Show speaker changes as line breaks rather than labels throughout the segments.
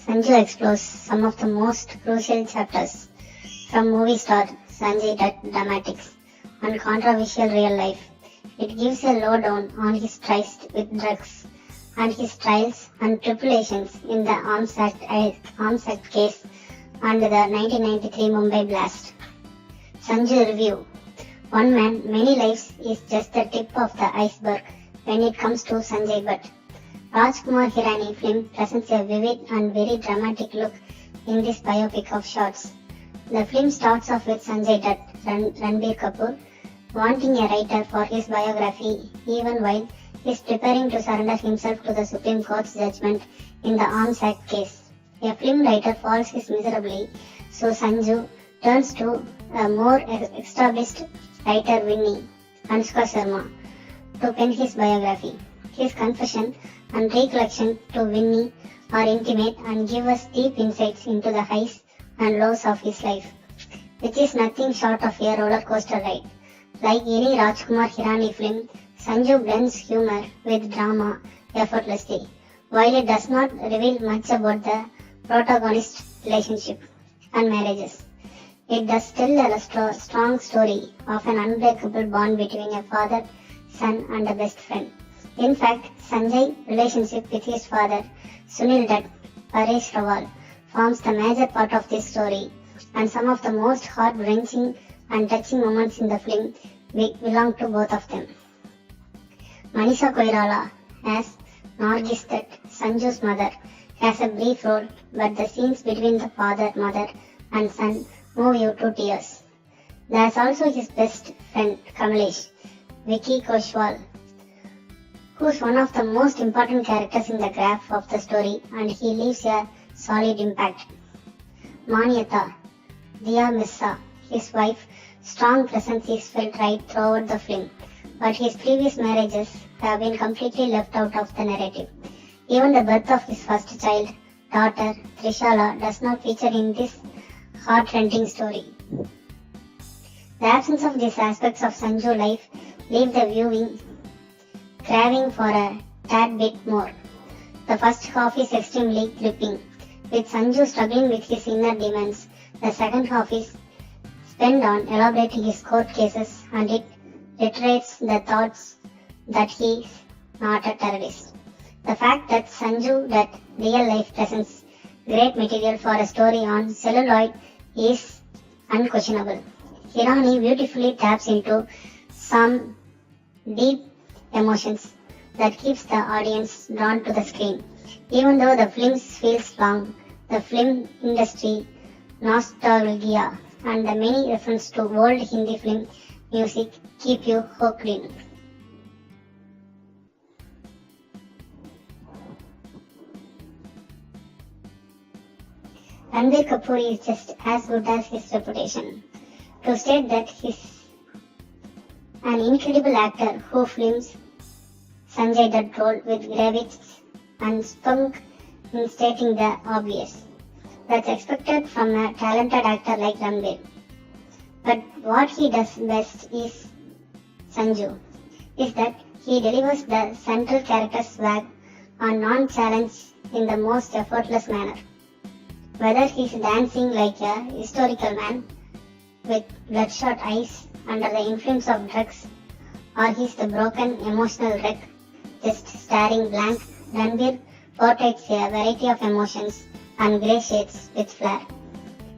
Sanju explores some of the most crucial chapters from movie star Sanjay Dutt dramatics and controversial real life. It gives a lowdown on his tryst with drugs and his trials and tribulations in the Arms Act case and the 1993 Mumbai blast. Sanju review. One man, many lives is just the tip of the iceberg when it comes to Sanjay Dutt. Rajkumar Hirani film presents a vivid and very dramatic look in this biopic of sorts. The film starts off with Sanjay Dutt, Ranbir Kapoor, wanting a writer for his biography even while he is preparing to surrender himself to the Supreme Court's judgment in the Arms Act case. A film writer falls miserably, so Sanju turns to a more established writer Vinny, Anushka Sharma, to pen his biography. His confession and recollection to Vinny are intimate and give us deep insights into the highs and lows of his life, which is nothing short of a roller coaster ride. Like any Rajkumar Hirani film, Sanju blends humor with drama effortlessly. While it does not reveal much about the protagonist's relationship and marriages, it does tell a strong story of an unbreakable bond between a father, son and a best friend. In fact, Sanjay's relationship with his father, Sunil Dutt, Paresh Rawal, forms the major part of this story, and some of the most heart-wrenching and touching moments in the film belong to both of them. Manisha Koirala as Nargis Dutt, Sanju's mother, has a brief role, but the scenes between the father, mother and son move you to tears. There is also his best friend Kamlesh, Vicky Kaushal, who is one of the most important characters in the graph of the story, and he leaves a solid impact. Manyata, Diya Missa, his wife, strong presence is felt right throughout the film, but his previous marriages have been completely left out of the narrative. Even the birth of his first child, daughter Trishala, does not feature in this heart-rending story. The absence of these aspects of Sanju's life leave the viewing craving for a tad bit more. The first half is extremely gripping, with Sanju struggling with his inner demons. The second half is spent on elaborating his court cases, and it reiterates the thoughts that he is not a terrorist. The fact that Sanju Dutt real life presents great material for a story on celluloid is unquestionable. Hirani beautifully taps into some deep emotions that keeps the audience drawn to the screen. Even though the film feels long, the film industry nostalgia and the many references to old Hindi film music keep you hooked in. Ranbir Kapoor is just as good as his reputation. To state that he's an incredible actor who films Sanjay Dutt role with gravitas and spunk in stating the obvious. That's expected from a talented actor like Ranbir. But what he does best is Sanju, is that he delivers the central character's swag on non-challenge in the most effortless manner. Whether he's dancing like a historical man with bloodshot eyes under the influence of drugs, or he's the broken emotional wreck just staring blank, Ranbir portrays a variety of emotions and grey shades with flair.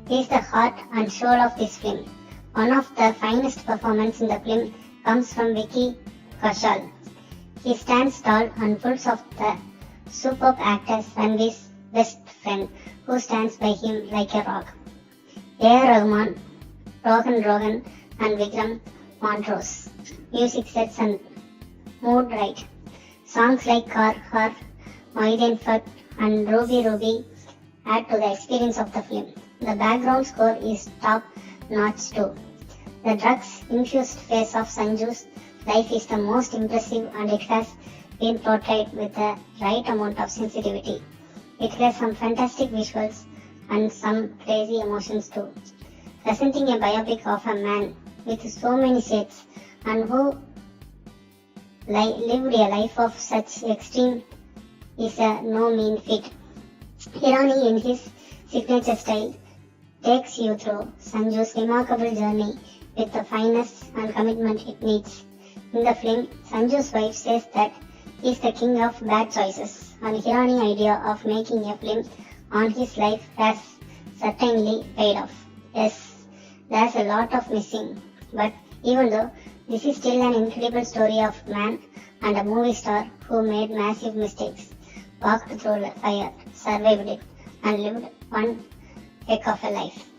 He is the heart and soul of this film. One of the finest performances in the film comes from Vicky Kaushal. He stands tall and full of the superb actor Ranbir's best friend, who stands by him like a rock. A.R. Rahman, Rohan and Vikram Montrose. Music sets and mood right. Songs like Kar Har, Moideen Fat and Ruby add to the experience of the film. The background score is top notch too. The drugs-infused face of Sanju's life is the most impressive, and it has been portrayed with the right amount of sensitivity. It has some fantastic visuals and some crazy emotions too. Presenting a biopic of a man with so many shades and who lived a life of such extreme is a no mean feat. Hirani, in his signature style, takes you through Sanju's remarkable journey with the finesse and commitment it needs. In the film, Sanju's wife says that he is the king of bad choices, and Hirani's idea of making a film on his life has certainly paid off. Yes, there's a lot of missing, but even though this is still an incredible story of man and a movie star who made massive mistakes, walked through fire, survived it, and lived one heck of a life.